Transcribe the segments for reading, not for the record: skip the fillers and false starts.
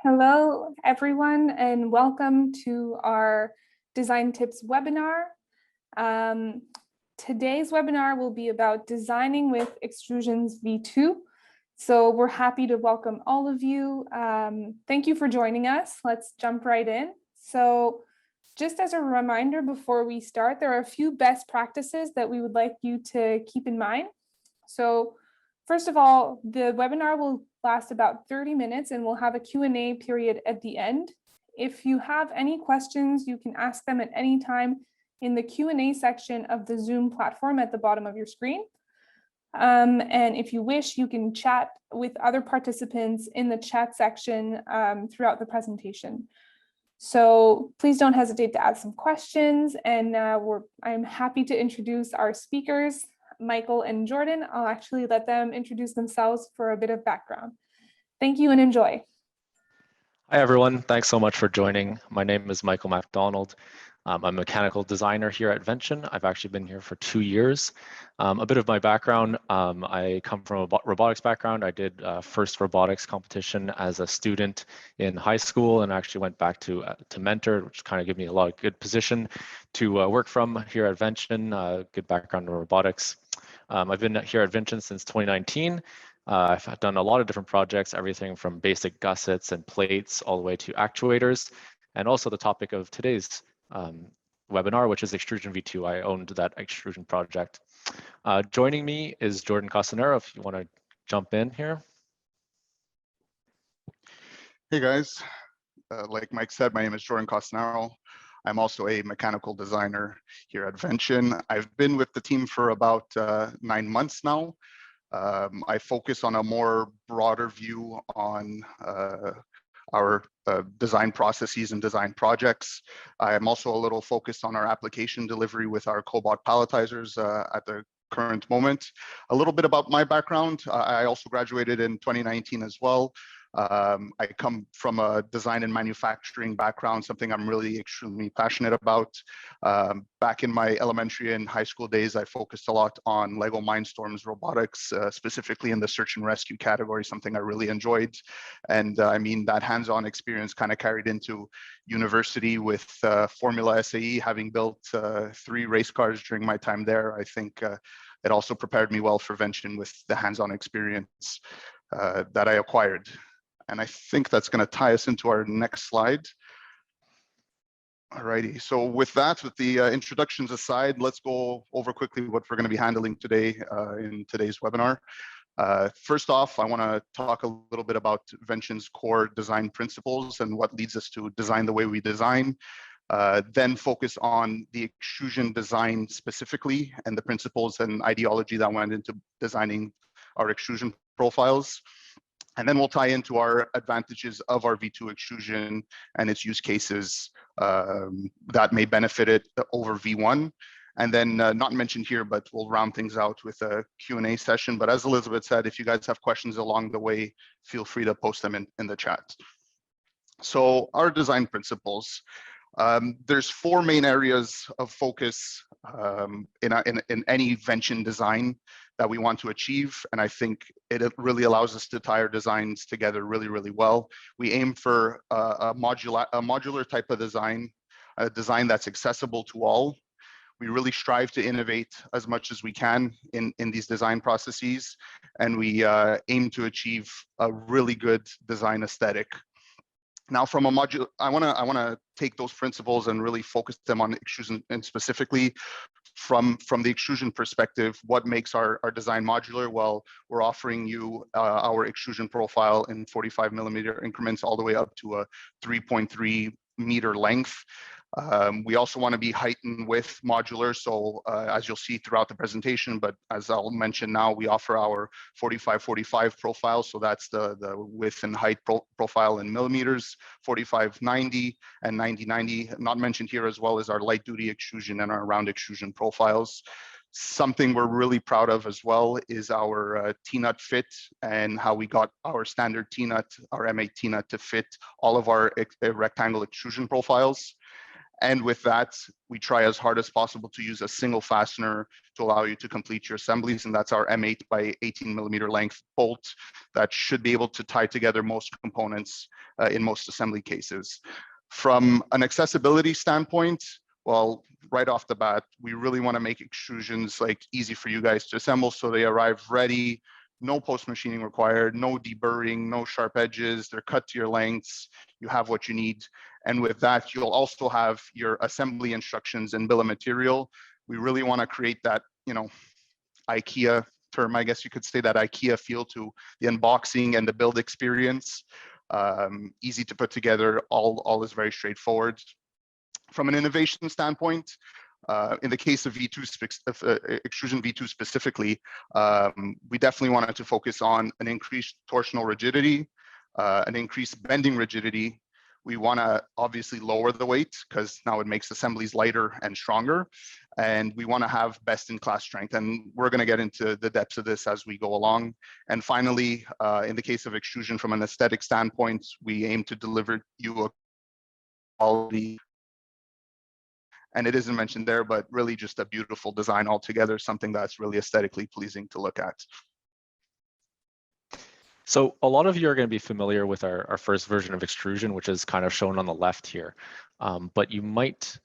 Hello, everyone, and welcome to our Design Tips webinar. Today's webinar will be about designing with Extrusions V2. So we're happy to welcome all of you. Thank you for joining us. Let's jump right in. So just as a reminder before we start, there are a few best practices that we would like you to keep in mind. So first of all, the webinar will last about 30 minutes and we'll have a Q&A period at the end. If you have any questions, you can ask them at any time in the Q&A section of the Zoom platform at the bottom of your screen. And if you wish, you can chat with other participants in the chat section throughout the presentation. So please don't hesitate to ask some questions. And I'm happy to introduce our speakers, Michael and Jordan. I'll actually let them introduce themselves for a bit of background. Thank you and enjoy. Hi, everyone. Thanks so much for joining. My name is Michael MacDonald. I'm a mechanical designer here at Vention. I've actually been here for 2 years. A bit of my background, I come from a robotics background. I did first robotics competition as a student in high school and actually went back to mentor, which kind of gave me a lot of good position to work from here at Vention, good background in robotics. I've been here at Vention since 2019. I've done a lot of different projects, everything from basic gussets and plates all the way to actuators, and also the topic of today's webinar, which is Extrusion V2. I owned that extrusion project. Joining me is Jordan Costenaro, if you want to jump in here. Hey guys, like Mike said, my name is Jordan Costenaro. I'm also a mechanical designer here at Vention. I've been with the team for about 9 months now. I focus on a more broader view on our design processes and design projects. I am also a little focused on our application delivery with our cobot palletizers at the current moment. A little bit about my background. I also graduated in 2019 as well. I come from a design and manufacturing background, something I'm really extremely passionate about. Back in my elementary and high school days, I focused a lot on Lego Mindstorms robotics, specifically in the search and rescue category, something I really enjoyed. And I mean, that hands-on experience kind of carried into university with Formula SAE, having built 3 race cars during my time there. I think it also prepared me well for Vention with the hands-on experience that I acquired. And I think that's going to tie us into our next slide. Alrighty, so with that, with the introductions aside, let's go over quickly what we're going to be handling today in today's webinar. First off, I want to talk a little bit about Vention's core design principles and what leads us to design the way we design. Then focus on the extrusion design specifically and the principles and ideology that went into designing our extrusion profiles. And then we'll tie into our advantages of our V2 extrusion and its use cases that may benefit it over V1. And then not mentioned here, but we'll round things out with a Q&A session. But as Elizabeth said, if you guys have questions along the way, feel free to post them in the chat. So our design principles. There's 4 main areas of focus in any Vention design that we want to achieve, and I think it really allows us to tie our designs together really, really well. We aim for a modular type of design, a design that's accessible to all. We really strive to innovate as much as we can in these design processes, and we aim to achieve a really good design aesthetic. Now, from a module, I want to take those principles and really focus them on extrusion, and specifically from the extrusion perspective, what makes our design modular? Well, we're offering you our extrusion profile in 45mm increments all the way up to a 3.3 meter length. We also want to be height and width modular. So as you'll see throughout the presentation, but as I'll mention now, we offer our 45-45 profile. So that's the width and height profile in millimeters, 45-90 and 90-90. Not mentioned here as well as our light duty extrusion and our round extrusion profiles. Something we're really proud of as well is our T-nut fit and how we got our standard T-nut, our M8 T-nut to fit all of our rectangle extrusion profiles. And with that, we try as hard as possible to use a single fastener to allow you to complete your assemblies. And that's our M8 by 18 millimeter length bolt that should be able to tie together most components in most assembly cases. From an accessibility standpoint, well, right off the bat, we really want to make extrusions like easy for you guys to assemble so they arrive ready, no post-machining required, no deburring, no sharp edges, they're cut to your lengths, you have what you need. And with that, you'll also have your assembly instructions and bill of material. We really want to create that, you know, IKEA term, I guess you could say, that IKEA feel to the unboxing and the build experience. Easy to put together, all is very straightforward. From an innovation standpoint, in the case of Extrusion V2 specifically, we definitely wanted to focus on an increased torsional rigidity, an increased bending rigidity. We want to obviously lower the weight because now it makes assemblies lighter and stronger. And we want to have best-in-class strength. And we're going to get into the depths of this as we go along. And finally, in the case of extrusion from an aesthetic standpoint, we aim to deliver you a quality, and it isn't mentioned there, but really just a beautiful design altogether, something that's really aesthetically pleasing to look at. So a lot of you are going to be familiar with our first version of extrusion, which is kind of shown on the left here. But you might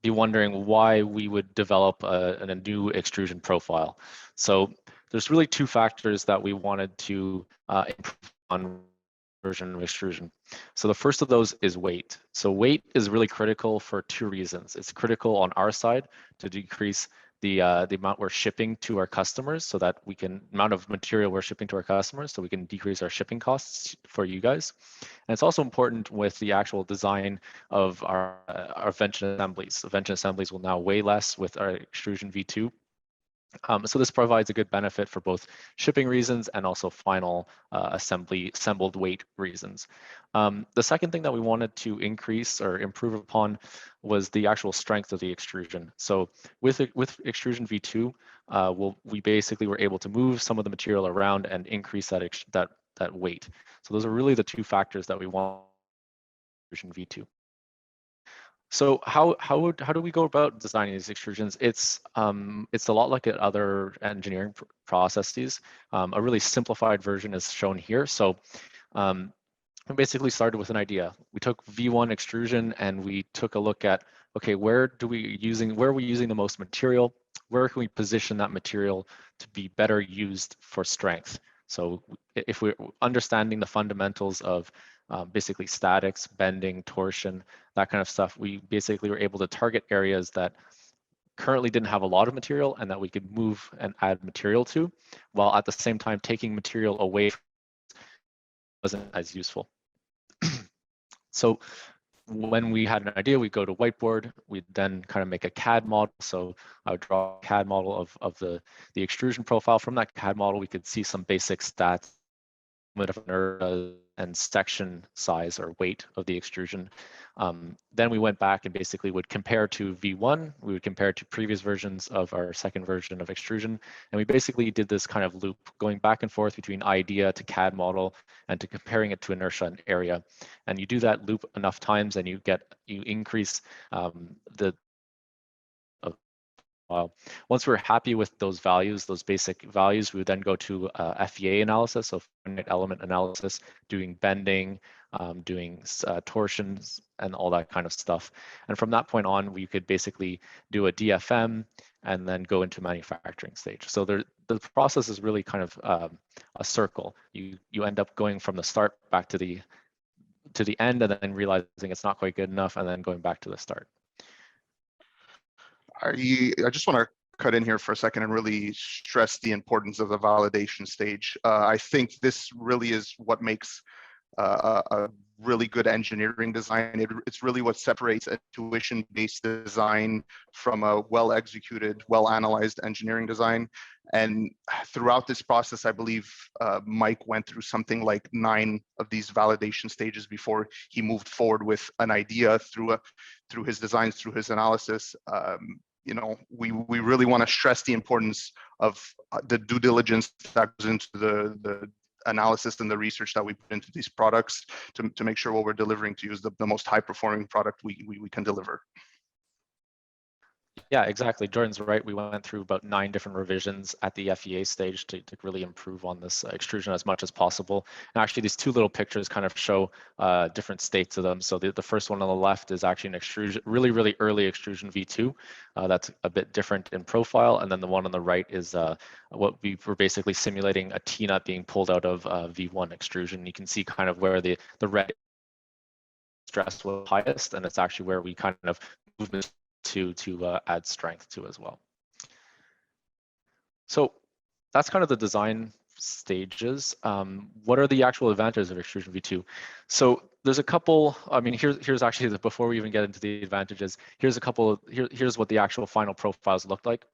be wondering why we would develop a new extrusion profile. So there's really two factors that we wanted to improve on version of extrusion. So the first of those is weight. So weight is really critical for two reasons. It's critical on our side to decrease the amount we're shipping to our customers, so that we can amount of material we're shipping to our customers, so we can decrease our shipping costs for you guys. And it's also important with the actual design of our Vention assemblies. The Vention assemblies will now weigh less with our Extrusion V2. So this provides a good benefit for both shipping reasons and also final assembled weight reasons. The second thing that we wanted to increase or improve upon was the actual strength of the extrusion. So with Extrusion V2, we basically were able to move some of the material around and increase that weight. So those are really the two factors that we want in Extrusion V2. So how do we go about designing these extrusions? It's a lot like other engineering processes. A really simplified version is shown here. So we basically started with an idea. We took V1 extrusion and we took a look at, okay, where are we using the most material? Where can we position that material to be better used for strength? So if we're understanding the fundamentals of basically statics, bending, torsion, that kind of stuff, we basically were able to target areas that currently didn't have a lot of material and that we could move and add material to, while at the same time taking material away from wasn't as useful. So when we had an idea, we'd go to whiteboard, we'd then kind of make a CAD model. So I would draw a CAD model of the extrusion profile. From that CAD model, we could see some basic stats and section size or weight of the extrusion. Then we went back and basically would compare to V1, we would compare to previous versions of our second version of extrusion. And we basically did this kind of loop going back and forth between idea to CAD model and to comparing it to inertia and area. And you do that loop enough times and you increase the once we're happy with those values, those basic values, we would then go to FEA analysis, so finite element analysis, doing bending, doing torsions, and all that kind of stuff. And from that point on, we could basically do a DFM and then go into manufacturing stage. So the process is really kind of a circle. You end up going from the start back to the end, and then realizing it's not quite good enough, and then going back to the start. I just want to cut in here for a second and really stress the importance of the validation stage. I think this really is what makes a really good engineering design. It's really what separates a tuition-based design from a well-executed, well-analyzed engineering design. And throughout this process, I believe Mike went through something like 9 of these validation stages before he moved forward with an idea through his designs, through his analysis. You know, we really want to stress the importance of the due diligence that goes into the analysis and the research that we put into these products to make sure what we're delivering to you is the most high performing product we can deliver. Yeah, exactly. Jordan's right. We went through about 9 different revisions at the FEA stage to really improve on this extrusion as much as possible. And actually, these 2 little pictures kind of show different states of them. So the first one on the left is actually an extrusion, really early extrusion V2. That's a bit different in profile. And then the one on the right is what we were basically simulating a T-nut being pulled out of V1 extrusion. You can see kind of where the red stress was highest, and it's actually where we kind of moved to add strength to as well. So that's kind of the design stages. What are the actual advantages of Extrusion V2? So there's a couple. I mean, here's actually before we even get into the advantages. Here's a couple. Here's what the actual final profiles look like.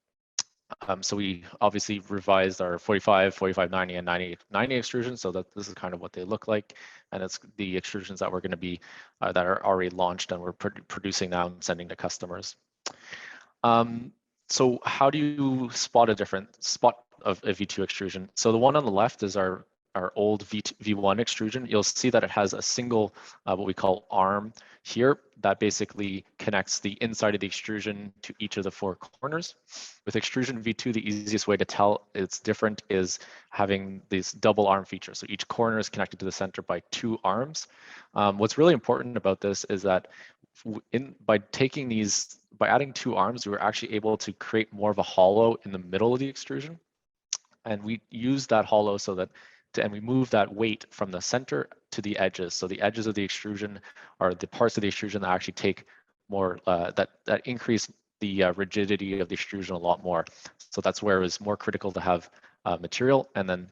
So we obviously revised our 45, 4590, and 9090 extrusions, so that this is kind of what they look like, and it's the extrusions that we're going to be that are already launched and we're producing now and sending to customers. So how do you spot a different spot of a V2 extrusion? So the one on the left is our old V1 extrusion. You'll see that it has a single what we call arm here that basically connects the inside of the extrusion to each of the 4 corners. With Extrusion V2, the easiest way to tell it's different is having this double arm feature. So each corner is connected to the center by 2 arms. What's really important about this is that by adding 2 arms, we were actually able to create more of a hollow in the middle of the extrusion. And we use that hollow so that and we move that weight from the center to the edges. So the edges of the extrusion are the parts of the extrusion that actually take more, that increase the rigidity of the extrusion a lot more. So that's where it was more critical to have material. And then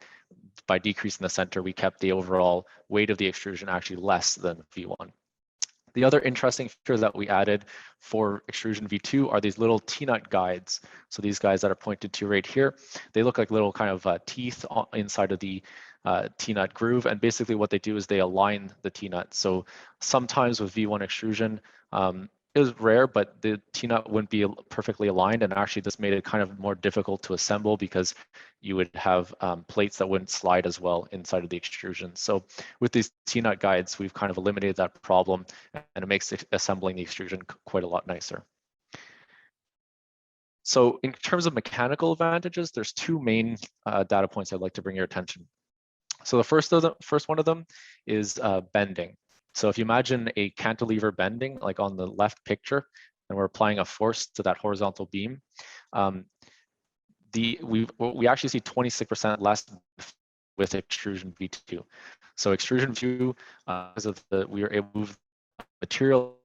by decreasing the center, we kept the overall weight of the extrusion actually less than V1. The other interesting feature that we added for Extrusion V2 are these little T-nut guides. So these guys that are pointed to right here, they look like little kind of teeth inside of the T-nut groove. And basically what they do is they align the T-nut. So sometimes with V1 extrusion, it was rare, but the T-nut wouldn't be perfectly aligned. And actually this made it kind of more difficult to assemble because you would have plates that wouldn't slide as well inside of the extrusion. So with these T-nut guides, we've kind of eliminated that problem, and it makes assembling the extrusion quite a lot nicer. So in terms of mechanical advantages, there's 2 main data points I'd like to bring your attention. So the first one of them is bending. So if you imagine a cantilever bending, like on the left picture, and we're applying a force to that horizontal beam, we actually see 26% less with Extrusion V2. So Extrusion V2, because of we are able to move material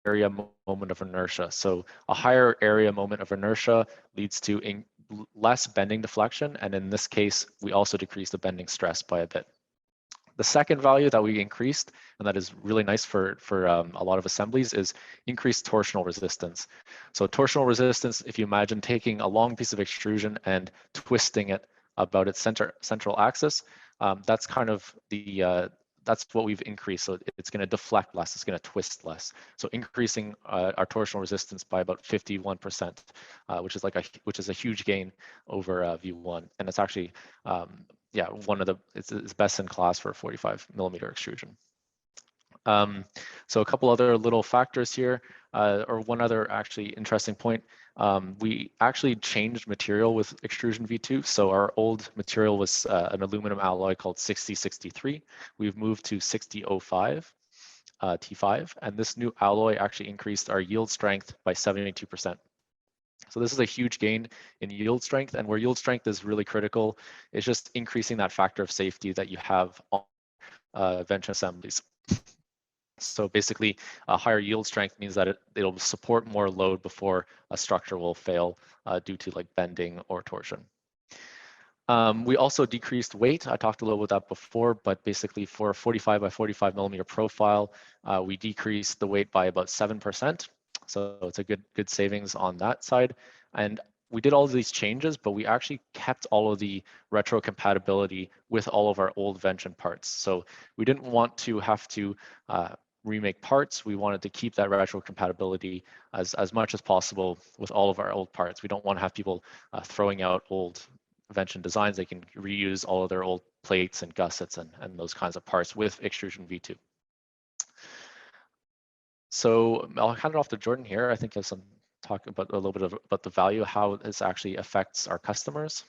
area moment of inertia. So a higher area moment of inertia leads to less bending deflection, and in this case, we also decrease the bending stress by a bit. The second value that we increased, and that is really nice for a lot of assemblies, is increased torsional resistance. So torsional resistance, if you imagine taking a long piece of extrusion and twisting it about its central axis, that's kind of that's what we've increased. So it's going to deflect less, it's going to twist less. So increasing our torsional resistance by about 51%, which is a huge gain over V1, and it's actually yeah, it's best in class for a 45 millimeter extrusion. So a couple other little factors here, or one other actually interesting point. We actually changed material with Extrusion V2. So our old material was an aluminum alloy called 6063. We've moved to 6005 T5, and this new alloy actually increased our yield strength by 72%. So this is a huge gain in yield strength, and where yield strength is really critical is just increasing that factor of safety that you have on Vention assemblies. So basically, a higher yield strength means that it'll support more load before a structure will fail due to like bending or torsion. We also decreased weight. I talked a little about that before, but basically for a 45 by 45 millimeter profile, we decreased the weight by about 7%. So it's a good savings on that side. And we did all of these changes, but we actually kept all of the retrocompatibility with all of our old Vention parts. So we didn't want to have to remake parts. We wanted to keep that retrocompatibility as much as possible with all of our old parts. We don't want to have people throwing out old Vention designs, they can reuse all of their old plates and gussets and those kinds of parts with Extrusion V2. So I'll hand it off to Jordan here. I think he has some talk about a little bit about the value, how this actually affects our customers.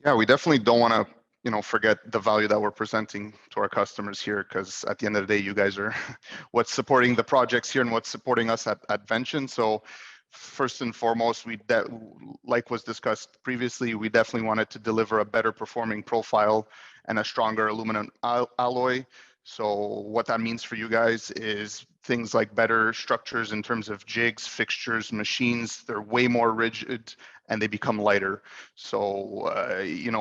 Yeah, we definitely don't want to, forget the value that we're presenting to our customers here, because at the end of the day, you guys are what's supporting the projects here and what's supporting us at Vention. So first and foremost, like was discussed previously, we definitely wanted to deliver a better performing profile and a stronger aluminum alloy. So what that means for you guys is things like better structures in terms of jigs, fixtures, machines. They're way more rigid and they become lighter. So,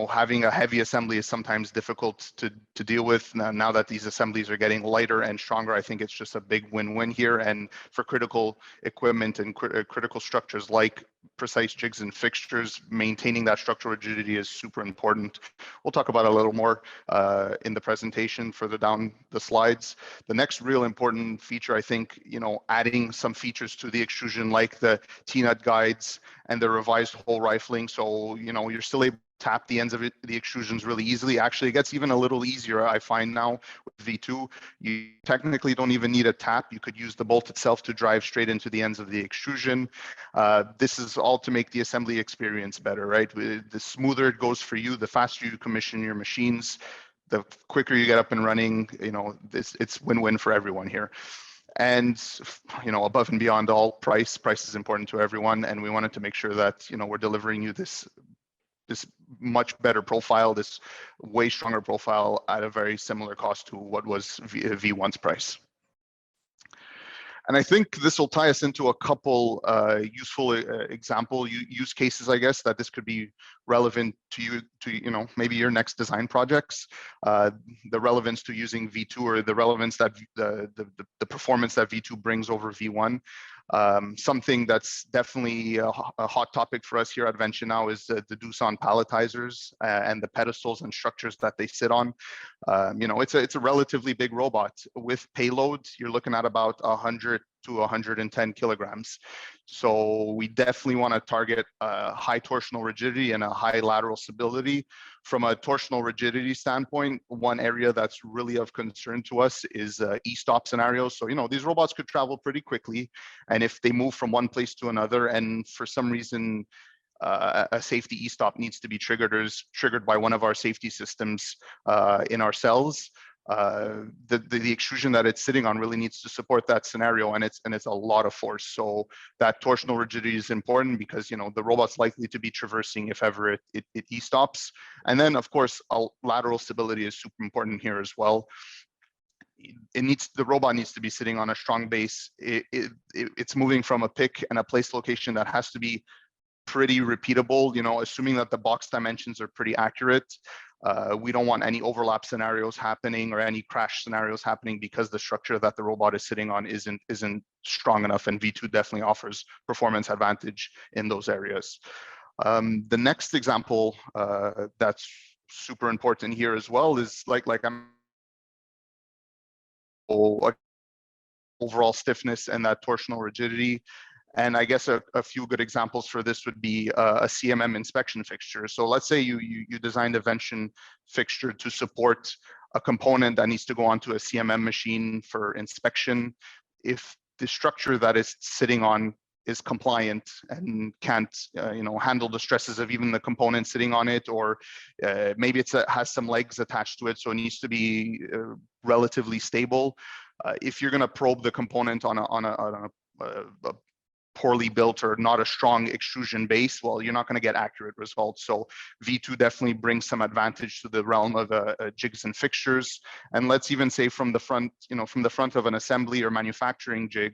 having a heavy assembly is sometimes difficult to deal with. Now that these assemblies are getting lighter and stronger, I think it's just a big win-win here. And for critical equipment and critical structures like precise jigs and fixtures, maintaining that structural rigidity is super important. We'll talk about it a little more in the presentation further down the slides. The next real important feature, I think, adding some features to the extrusion like the T-nut guides and the revised hole rifling. So, you're still able to tap the ends of the extrusions really easily. Actually, it gets even a little easier, I find now with V2. You technically don't even need a tap. You could use the bolt itself to drive straight into the ends of the extrusion. This is all to make the assembly experience better, right? The smoother it goes for you, the faster you commission your machines, the quicker you get up and running. It's win-win for everyone here. And above and beyond all, price is important to everyone, and we wanted to make sure that we're delivering you this much better profile, this way stronger profile at a very similar cost to what was V1's price. And I think this will tie us into a couple useful example use cases, I guess, that this could be relevant to you, to maybe your next design projects. The relevance to using V2, or the relevance that the performance that V2 brings over V1. Something that's definitely a hot topic for us here at Vention now is the Doosan palletizers and the pedestals and structures that they sit on. It's a relatively big robot. With payload, you're looking at about 100 to 110 kilograms. So we definitely want to target high torsional rigidity and a high lateral stability. From a torsional rigidity standpoint, one area that's really of concern to us is e-stop scenarios. So, these robots could travel pretty quickly, and if they move from one place to another, and for some reason, a safety e-stop needs to be triggered, or is triggered by one of our safety systems in our cells, the extrusion that it's sitting on really needs to support that scenario, and it's a lot of force. So that torsional rigidity is important because the robot's likely to be traversing if ever it e-stops. And then of course lateral stability is super important here as well. The robot needs to be sitting on a strong base. It's moving from a pick and a place location that has to be pretty repeatable, assuming that the box dimensions are pretty accurate. We don't want any overlap scenarios happening or any crash scenarios happening because the structure that the robot is sitting on isn't strong enough, and V2 definitely offers performance advantage in those areas. The next example that's super important here as well is like I'm overall stiffness and that torsional rigidity. And I guess a few good examples for this would be a CMM inspection fixture. So let's say you designed a Vention fixture to support a component that needs to go onto a CMM machine for inspection. If the structure that it's sitting on is compliant and can't handle the stresses of even the component sitting on it, or maybe it has some legs attached to it, so it needs to be relatively stable. If you're going to probe the component on a poorly built or not a strong extrusion base, well, you're not going to get accurate results. So V2 definitely brings some advantage to the realm of jigs and fixtures. And let's even say from the front, from the front of an assembly or manufacturing jig,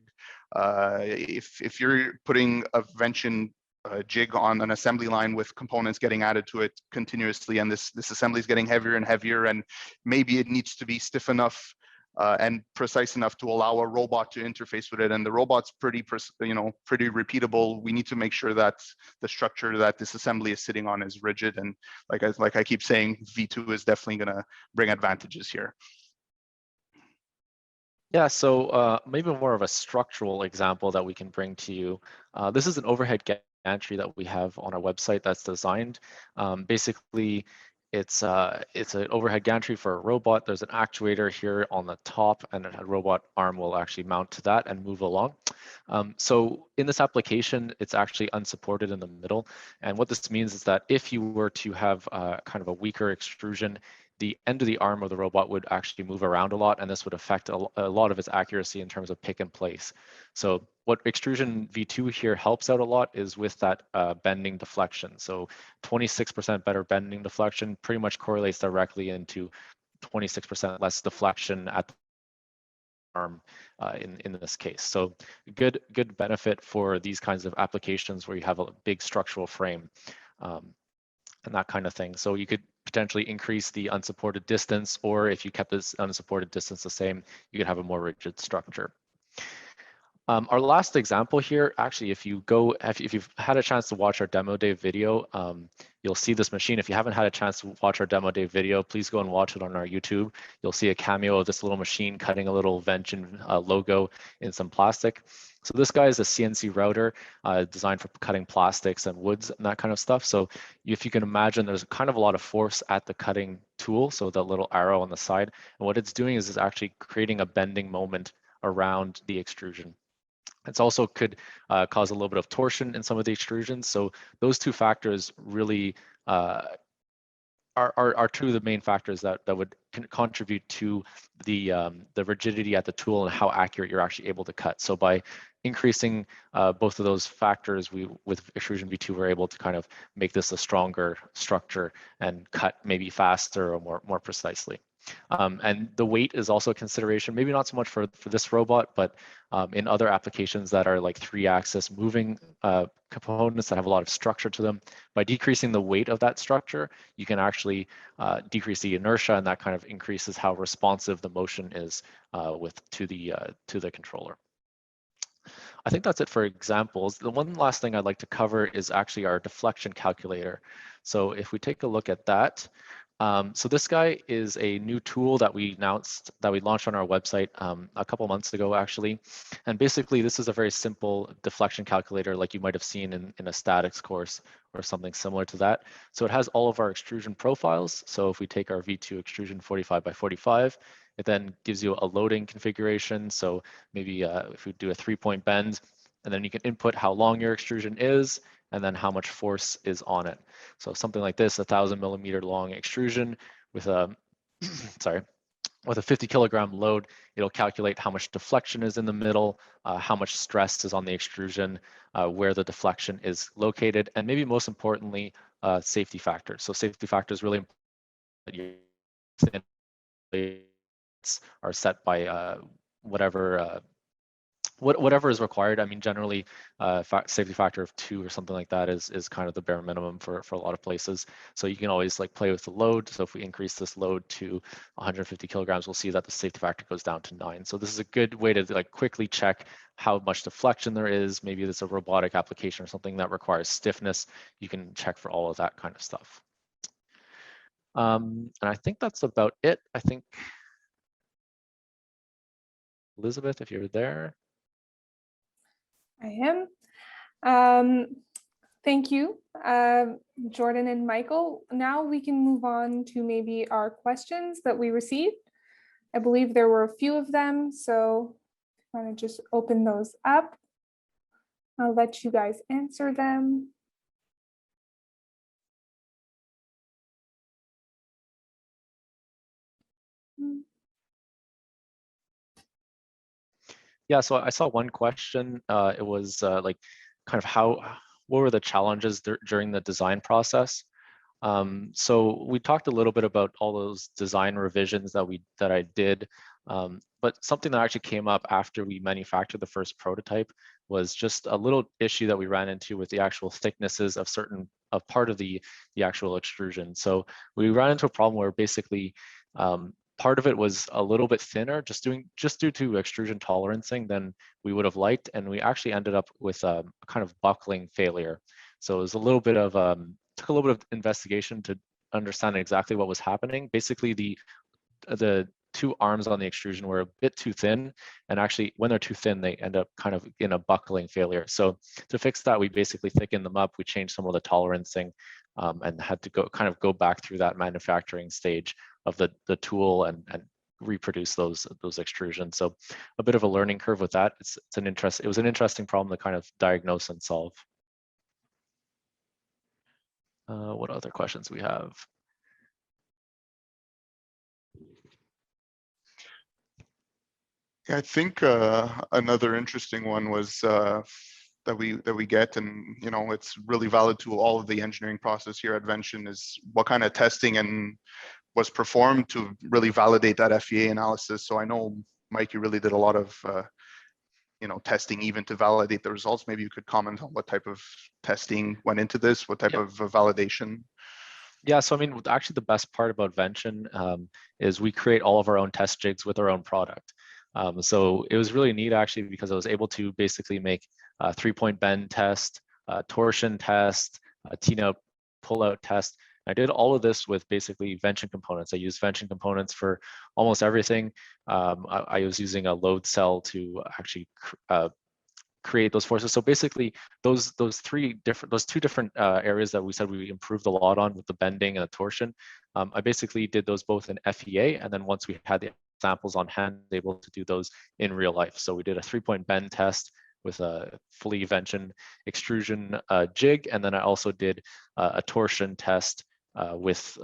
if you're putting a Vention jig on an assembly line with components getting added to it continuously, and this assembly is getting heavier and heavier, and maybe it needs to be stiff enough and precise enough to allow a robot to interface with it, and the robot's pretty repeatable. We need to make sure that the structure that this assembly is sitting on is rigid, and like I keep saying, V2 is definitely going to bring advantages here. Yeah, so maybe more of a structural example that we can bring to you. This is an overhead gantry that we have on our website that's designed. Basically, it's an overhead gantry for a robot. There's an actuator here on the top, and a robot arm will actually mount to that and move along. So in this application, it's actually unsupported in the middle. And what this means is that if you were to have kind of a weaker extrusion, the end of the arm of the robot would actually move around a lot, and this would affect a lot of its accuracy in terms of pick and place. So what Extrusion V2 here helps out a lot is with that bending deflection. So 26% better bending deflection pretty much correlates directly into 26% less deflection at the arm in this case. So good benefit for these kinds of applications where you have a big structural frame and that kind of thing. So you could potentially increase the unsupported distance, or if you kept this unsupported distance the same, you could have a more rigid structure. Our last example here, actually, if you've had a chance to watch our demo day video, you'll see this machine. If you haven't had a chance to watch our demo day video, please go and watch it on our YouTube. You'll see a cameo of this little machine cutting a little Vention logo in some plastic. So this guy is a CNC router designed for cutting plastics and woods and that kind of stuff. So if you can imagine, there's kind of a lot of force at the cutting tool, so the little arrow on the side. And what it's doing is it's actually creating a bending moment around the extrusion. It's also could cause a little bit of torsion in some of the extrusions. So those two factors really are two of the main factors that would contribute to the rigidity at the tool and how accurate you're actually able to cut. So by increasing both of those factors, with Extrusion V2, we're able to kind of make this a stronger structure and cut maybe faster or more precisely. And the weight is also a consideration, maybe not so much for this robot, but in other applications that are like 3-axis moving components that have a lot of structure to them. By decreasing the weight of that structure, you can actually decrease the inertia, and that kind of increases how responsive the motion is to the controller. I think that's it for examples. The one last thing I'd like to cover is actually our deflection calculator. So if we take a look at that, so this guy is a new tool that we launched on our website a couple months ago, actually. And basically, this is a very simple deflection calculator like you might have seen in a statics course or something similar to that. So it has all of our extrusion profiles. So if we take our V2 extrusion 45 by 45, it then gives you a loading configuration. So maybe if we do a 3-point bend, and then you can input how long your extrusion is, and then how much force is on it. So something like this, 1,000 millimeter long extrusion with a, with a 50 kilogram load, it'll calculate how much deflection is in the middle, how much stress is on the extrusion, where the deflection is located, and maybe most importantly, safety factors. So safety factors really important. Are set by whatever whatever is required. I mean, generally, safety factor of 2 or something like that is kind of the bare minimum for a lot of places. So you can always like play with the load. So if we increase this load to 150 kilograms, we'll see that the safety factor goes down to 9. So this is a good way to like quickly check how much deflection there is. Maybe it's a robotic application or something that requires stiffness. You can check for all of that kind of stuff. And I think that's about it. I think, Elizabeth, if you're there. I am. Thank you, Jordan and Michael. Now we can move on to maybe our questions that we received. I believe there were a few of them, so I'm going to just open those up. I'll let you guys answer them. Yeah, so I saw one question. It was like kind of what were the challenges during the design process? So we talked a little bit about all those design revisions that I did, but something that actually came up after we manufactured the first prototype was just a little issue that we ran into with the actual thicknesses of part of the actual extrusion. So we ran into a problem where basically part of it was a little bit thinner, just due to extrusion tolerancing than we would have liked, and we actually ended up with a kind of buckling failure. So it was a little bit of took a little bit of investigation to understand exactly what was happening. Basically, the two arms on the extrusion were a bit too thin, and actually when they're too thin, they end up kind of in a buckling failure. So to fix that, we basically thickened them up. We changed some of the tolerancing, and had to go back through that manufacturing stage of the tool and reproduce those extrusions. So a bit of a learning curve with that. It was an interesting problem to kind of diagnose and solve. What other questions we have? Yeah, I think another interesting one was that we get, and you know, it's really valid to all of the engineering process here at Vention, is what kind of testing and was performed to really validate that FEA analysis. So I know, Mike, you really did a lot of you know, testing even to validate the results. Maybe you could comment on what type of testing went into this, what type of validation. Yeah, so I mean, actually the best part about Vention is we create all of our own test jigs with our own product. So it was really neat actually, because I was able to basically make a 3-point bend test, a torsion test, a T-out pull-out test. I did all of this with basically Vention components. I used Vention components for almost everything. I was using a load cell to actually create those forces. So basically, those two different areas that we said we improved a lot on with the bending and the torsion, I basically did those both in FEA, and then once we had the samples on hand, able to do those in real life. So we did a 3-point bend test with a fully Vention extrusion jig, and then I also did a torsion test with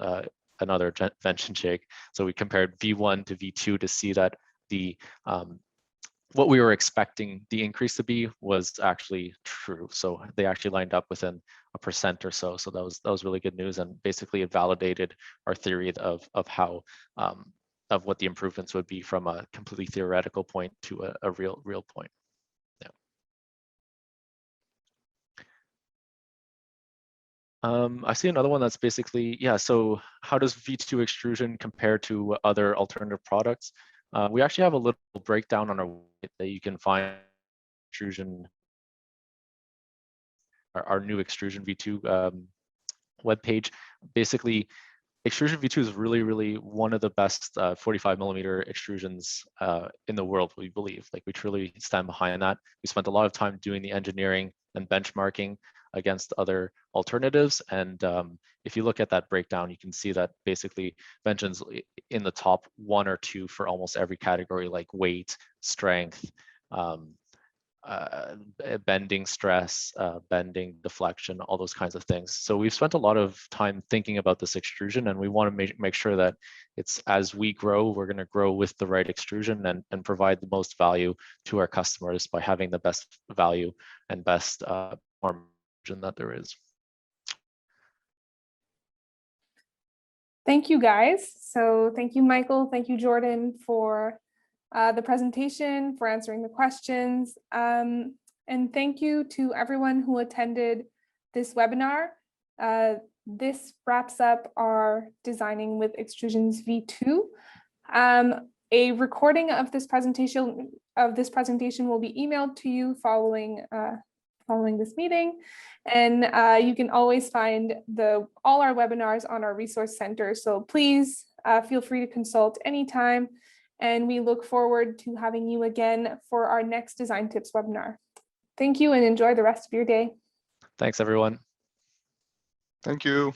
another Vention jig. So we compared V1 to V2 to see that the what we were expecting the increase to be was actually true. So they actually lined up within 1% or so. So that was really good news, and basically it validated our theory of how of what the improvements would be from a completely theoretical point to a real point. I see another one that's basically, yeah, so how does V2 extrusion compare to other alternative products? We actually have a little breakdown on our website that you can find extrusion, our new Extrusion V2 webpage. Basically, Extrusion V2 is really one of the best 45mm extrusions in the world, we believe. Like, we truly stand behind that. We spent a lot of time doing the engineering and benchmarking against other alternatives. And if you look at that breakdown, you can see that basically Vention's in the top 1 or 2 for almost every category, like weight, strength, bending stress, bending, deflection, all those kinds of things. So we've spent a lot of time thinking about this extrusion, and we want to make sure that it's, as we grow, we're going to grow with the right extrusion and provide the most value to our customers by having the best value and best margin that there is. Thank you, guys. So thank you, Michael. Thank you, Jordan, for the presentation, for answering the questions. And thank you to everyone who attended this webinar. This wraps up our Designing with Extrusions V2. A recording of this presentation will be emailed to you following this meeting. And you can always find all our webinars on our resource center. So please feel free to consult anytime. And we look forward to having you again for our next Design Tips webinar. Thank you and enjoy the rest of your day. Thanks, everyone. Thank you.